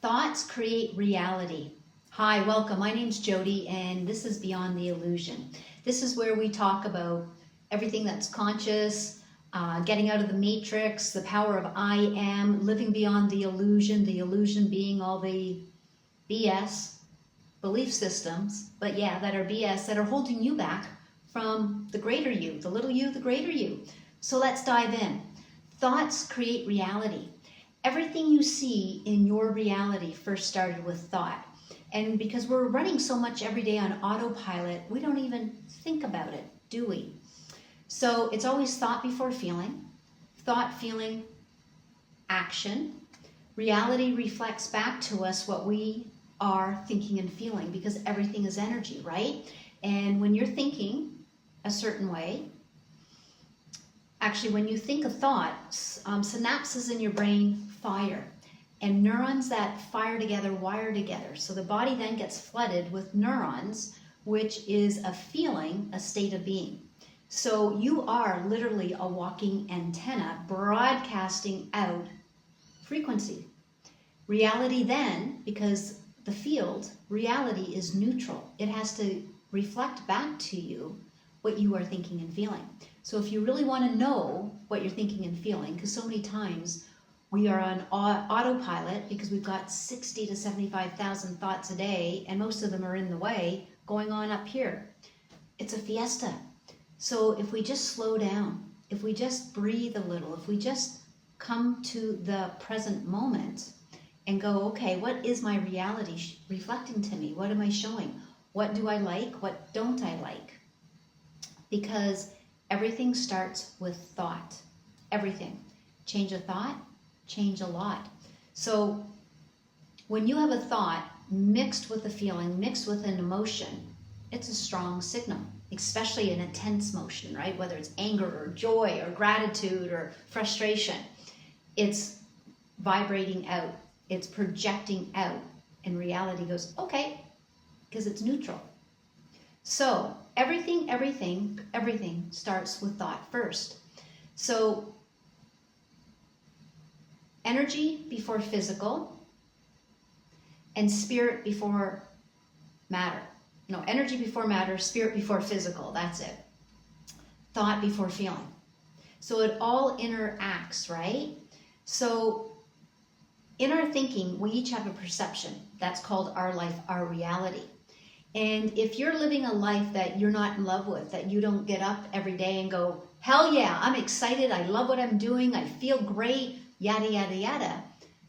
Thoughts create reality. Hi, welcome. My name's Jody, and this is Beyond the Illusion. This is where we talk about everything that's conscious, getting out of the matrix, the power of I am, living beyond the illusion being all the BS, belief systems, but yeah, that are BS, that are holding you back from the greater you, the little you, the greater you. So let's dive in. Thoughts create reality. Everything you see in your reality first started with thought. And because we're running so much every day on autopilot, we don't even think about it, do we? So it's always thought before feeling, thought, feeling, action. Reality reflects back to us what we are thinking and feeling, because everything is energy, right? And when you're thinking a certain way, actually, when you think a thought, synapses in your brain fire, and neurons that fire together wire together. So the body then gets flooded with neurons, which is a feeling, a state of being. So you are literally a walking antenna broadcasting out frequency. Reality then, because the field, reality is neutral. It has to reflect back to you what you are thinking and feeling. So if you really want to know what you're thinking and feeling, because so many times we are on autopilot because we've got 60 to 75,000 thoughts a day, and most of them are in the way going on up here. It's a fiesta. So if we just slow down, if we just breathe a little, if we just come to the present moment and go, okay, what is my reality reflecting to me? What am I showing? What do I like? What don't I like? Because everything starts with thought. Everything. Change a thought, change a lot. So when you have a thought mixed with a feeling, mixed with an emotion, it's a strong signal, especially an intense motion, right? Whether it's anger or joy or gratitude or frustration, it's vibrating out, it's projecting out, and reality goes, okay, because it's neutral. So everything starts with thought first. So energy before physical, and spirit before matter. No, energy before matter, spirit before physical, that's it. Thought before feeling. So it all interacts, right? So in our thinking, we each have a perception. That's called our life, our reality. And if you're living a life that you're not in love with, that you don't get up every day and go, hell yeah, I'm excited, I love what I'm doing, I feel great, yada, yada, yada,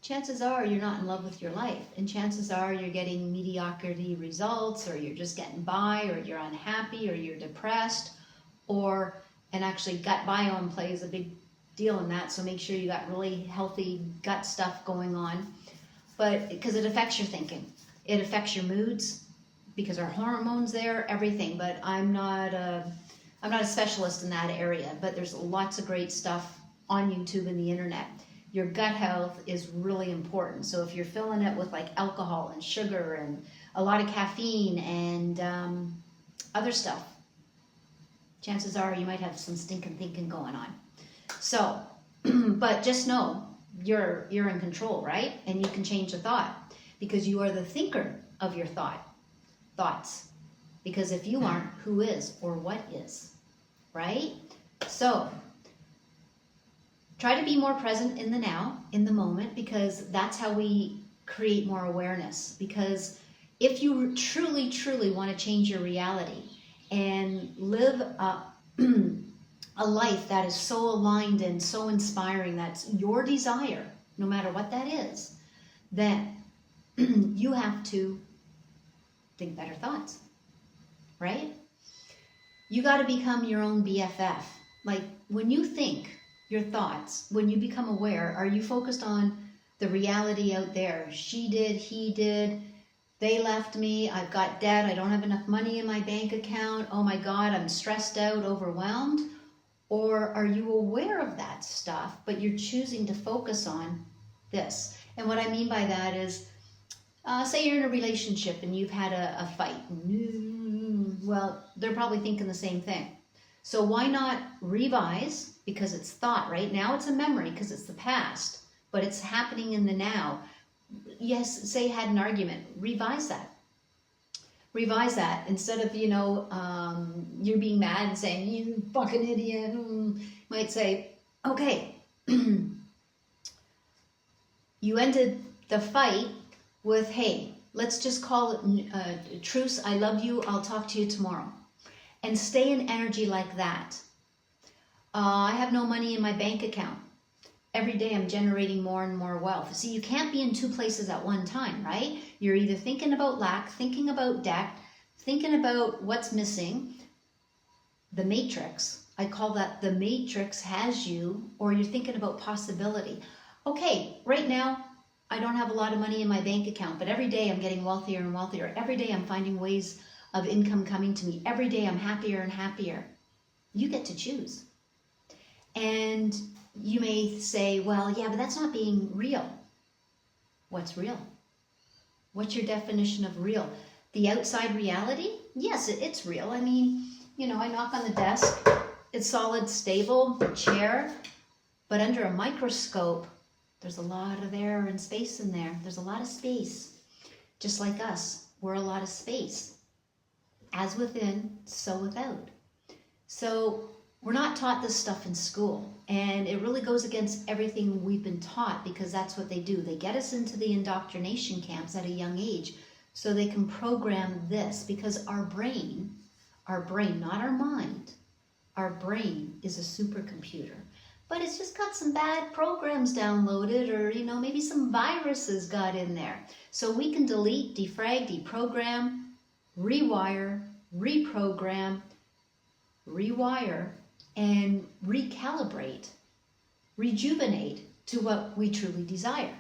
chances are you're not in love with your life. And chances are you're getting mediocrity results, or you're just getting by, or you're unhappy, or you're depressed, and actually gut biome plays a big deal in that. So make sure you got really healthy gut stuff going on. But because it affects your thinking, it affects your moods, because our hormones there, everything. But I'm not a specialist in that area, but there's lots of great stuff on YouTube and the internet. Your gut health is really important. So if you're filling it with like alcohol and sugar and a lot of caffeine and other stuff, chances are you might have some stinking thinking going on. So, but just know you're in control, right? And you can change a thought, because you are the thinker of your thoughts. Because if you aren't, who is or what is, right? So try to be more present in the now, in the moment, because that's how we create more awareness. Because if you truly, truly want to change your reality and live a life that is so aligned and so inspiring, that's your desire, no matter what that is, then you have to think better thoughts, right? You got to become your own BFF. Like when you think your thoughts, when you become aware, are you focused on the reality out there? She did, he did, they left me, I've got debt, I don't have enough money in my bank account, oh my God, I'm stressed out, overwhelmed? Or are you aware of that stuff, but you're choosing to focus on this? And what I mean by that is, say you're in a relationship and you've had a fight. Well, they're probably thinking the same thing. So why not revise, because it's thought, right? Now it's a memory because it's the past, but it's happening in the now. yes, say you had an argument, revise that. Revise that instead of, you're being mad and saying, you fucking idiot. Might say, okay, you ended the fight with, hey, let's just call it truce. I love you. I'll talk to you tomorrow. And stay in energy like that. I have no money in my bank account. Every day I'm generating more and more wealth. See, you can't be in two places at one time, right? You're either thinking about lack, thinking about debt, thinking about what's missing, the matrix. I call that the matrix has you, or you're thinking about possibility. Okay, right now, I don't have a lot of money in my bank account, but every day I'm getting wealthier and wealthier. Every day I'm finding ways of income coming to me. Every day I'm happier and happier. You get to choose. And you may say, well, yeah, but that's not being real. What's real? What's your definition of real? The outside reality? Yes, it's real. I mean, I knock on the desk. It's solid, stable, chair. But under a microscope, there's a lot of air and space in there. There's a lot of space. Just like us, we're a lot of space. As within, so without. So we're not taught this stuff in school, and it really goes against everything we've been taught, because that's what they do. They get us into the indoctrination camps at a young age so they can program this, because our brain, not our mind, our brain is a supercomputer. But it's just got some bad programs downloaded, or maybe some viruses got in there. So we can delete, defrag, deprogram, rewire, reprogram, rewire, and recalibrate, rejuvenate to what we truly desire.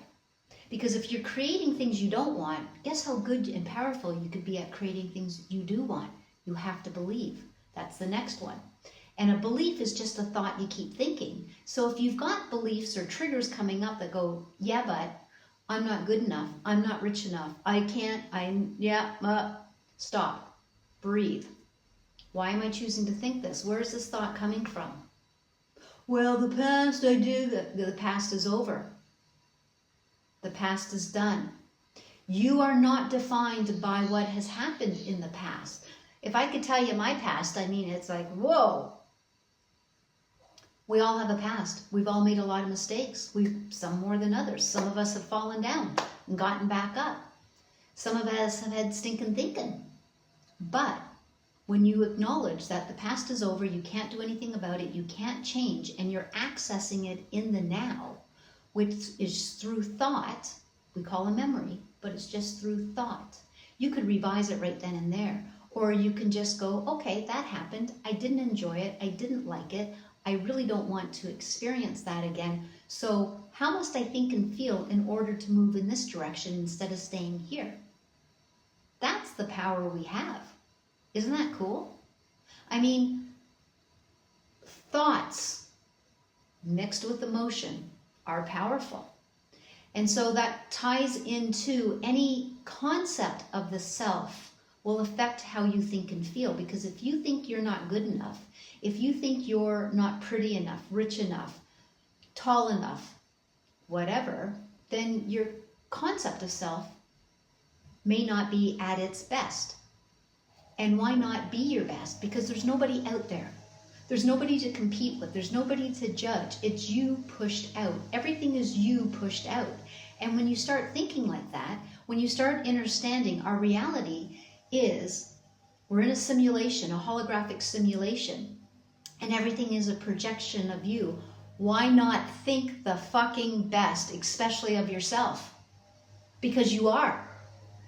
Because if you're creating things you don't want, guess how good and powerful you could be at creating things you do want. You have to believe. That's the next one. And a belief is just a thought you keep thinking. So if you've got beliefs or triggers coming up that go, yeah, but I'm not good enough, I'm not rich enough, I can't, stop, breathe. Why am I choosing to think this? Where is this thought coming from? Well, the past I did, the past is over. The past is done. You are not defined by what has happened in the past. If I could tell you my past, it's like, whoa. We all have a past. We've all made a lot of mistakes. Some more than others. Some of us have fallen down and gotten back up. Some of us have had stinking thinking. But when you acknowledge that the past is over, you can't do anything about it, you can't change, and you're accessing it in the now, which is through thought. We call a memory, but it's just through thought. You could revise it right then and there. Or you can just go, okay, that happened. I didn't enjoy it. I didn't like it. I really don't want to experience that again. So how must I think and feel in order to move in this direction instead of staying here? That's the power we have. Isn't that cool? Thoughts mixed with emotion are powerful. And so that ties into any concept of the self will affect how you think and feel. Because if you think you're not good enough, if you think you're not pretty enough, rich enough, tall enough, whatever, then your concept of self may not be at its best. And why not be your best? Because there's nobody out there. There's nobody to compete with. There's nobody to judge. It's you pushed out. Everything is you pushed out. And when you start thinking like that, when you start understanding our reality is we're in a simulation, a holographic simulation, and everything is a projection of you. Why not think the fucking best, especially of yourself? Because you are.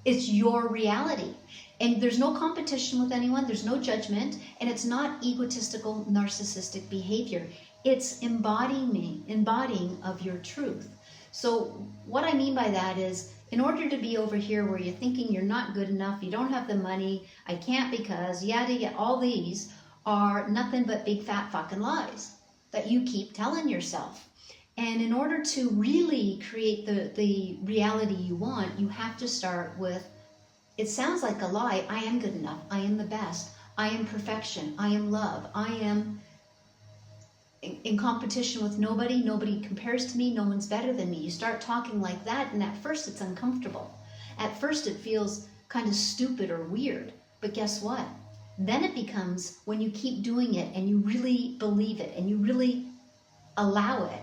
It's your reality. And there's no competition with anyone, there's no judgment, and it's not egotistical, narcissistic behavior. It's embodying of your truth. So what I mean by that is, in order to be over here where you're thinking you're not good enough, you don't have the money, I can't because, yada, all these are nothing but big fat fucking lies that you keep telling yourself. And in order to really create the reality you want, you have to start with, it sounds like a lie, I am good enough, I am the best, I am perfection, I am love, I am in competition with nobody. Nobody compares to me. No one's better than me. You start talking like that, and at first it's uncomfortable. At first it feels kind of stupid or weird. But guess what? Then it becomes, when you keep doing it and you really believe it and you really allow it,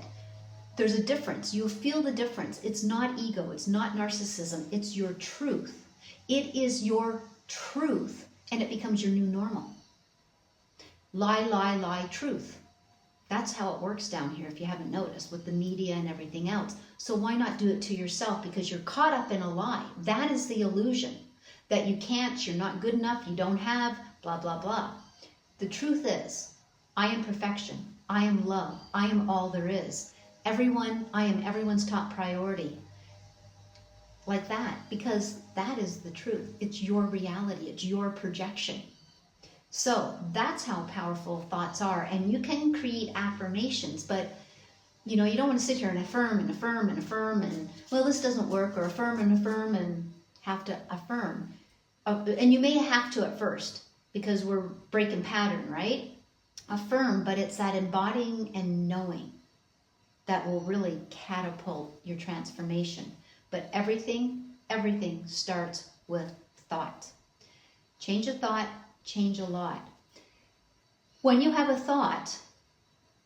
there's a difference. You'll feel the difference. It's not ego. It's not narcissism. It's your truth. It is your truth, and it becomes your new normal. Lie, lie, lie, truth. That's how it works down here, if you haven't noticed, with the media and everything else. So why not do it to yourself? Because you're caught up in a lie. That is the illusion, that you can't, you're not good enough, you don't have, blah, blah, blah. The truth is, I am perfection. I am love. I am all there is. Everyone, I am everyone's top priority. Like that, because that is the truth. It's your reality. It's your projection. So that's how powerful thoughts are. And you can create affirmations, but you know, you don't want to sit here and affirm and affirm and affirm and, well, this doesn't work, or affirm and have to affirm. And you may have to at first, because we're breaking pattern, right? Affirm, but it's that embodying and knowing that will really catapult your transformation. But everything starts with thought. Change a thought, change a lot. When you have a thought,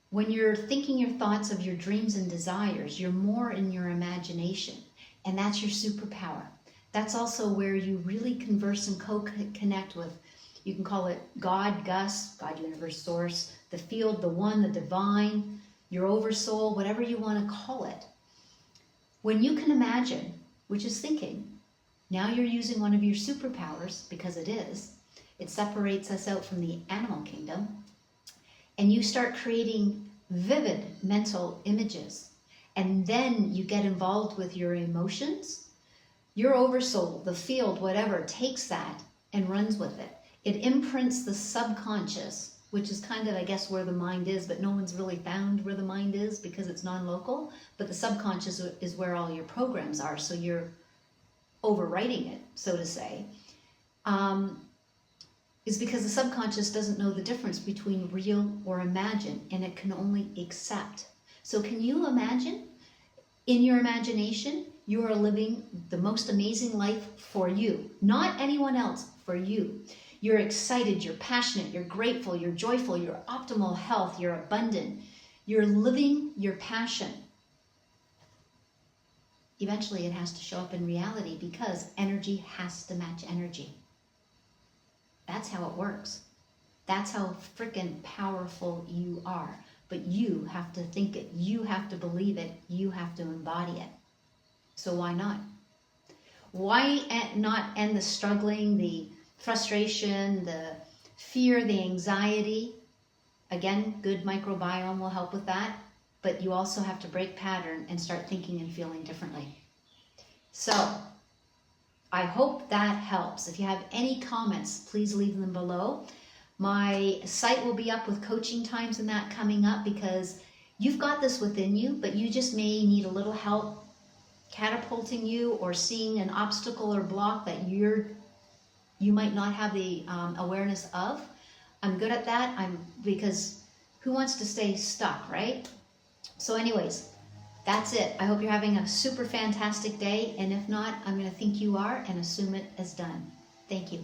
when you're thinking your thoughts of your dreams and desires, you're more in your imagination, and that's your superpower. That's also where you really converse and co-connect with, you can call it God, Gus, God, universe, source, the field, the one, the divine, your oversoul, whatever you want to call it. When you can imagine, which is thinking, now you're using one of your superpowers, because it is. It separates us out from the animal kingdom. And you start creating vivid mental images. And then you get involved with your emotions. Your oversoul, the field, whatever, takes that and runs with it. It imprints the subconscious, which is kind of, I guess, where the mind is, but no one's really found where the mind is because it's non-local. But the subconscious is where all your programs are, so you're overwriting it, so to say. Is because the subconscious doesn't know the difference between real or imagined, and it can only accept. So can you imagine? In your imagination, you are living the most amazing life for you, not anyone else, for you. You're excited, you're passionate, you're grateful, you're joyful, you're optimal health, you're abundant. You're living your passion. Eventually it has to show up in reality, because energy has to match energy. That's how it works. That's how freaking powerful you are. But you have to think it. You have to believe it. You have to embody it. So why not? Why not end the struggling, the frustration, the fear, the anxiety? Again, good microbiome will help with that. But you also have to break pattern and start thinking and feeling differently. So I hope that helps. If you have any comments, please leave them below. My site will be up with coaching times and that coming up, because you've got this within you, but you just may need a little help catapulting you, or seeing an obstacle or block that you might not have the awareness of. I'm good at that. Because who wants to stay stuck, right? So anyways, that's it. I hope you're having a super fantastic day. And if not, I'm going to think you are and assume it as done. Thank you.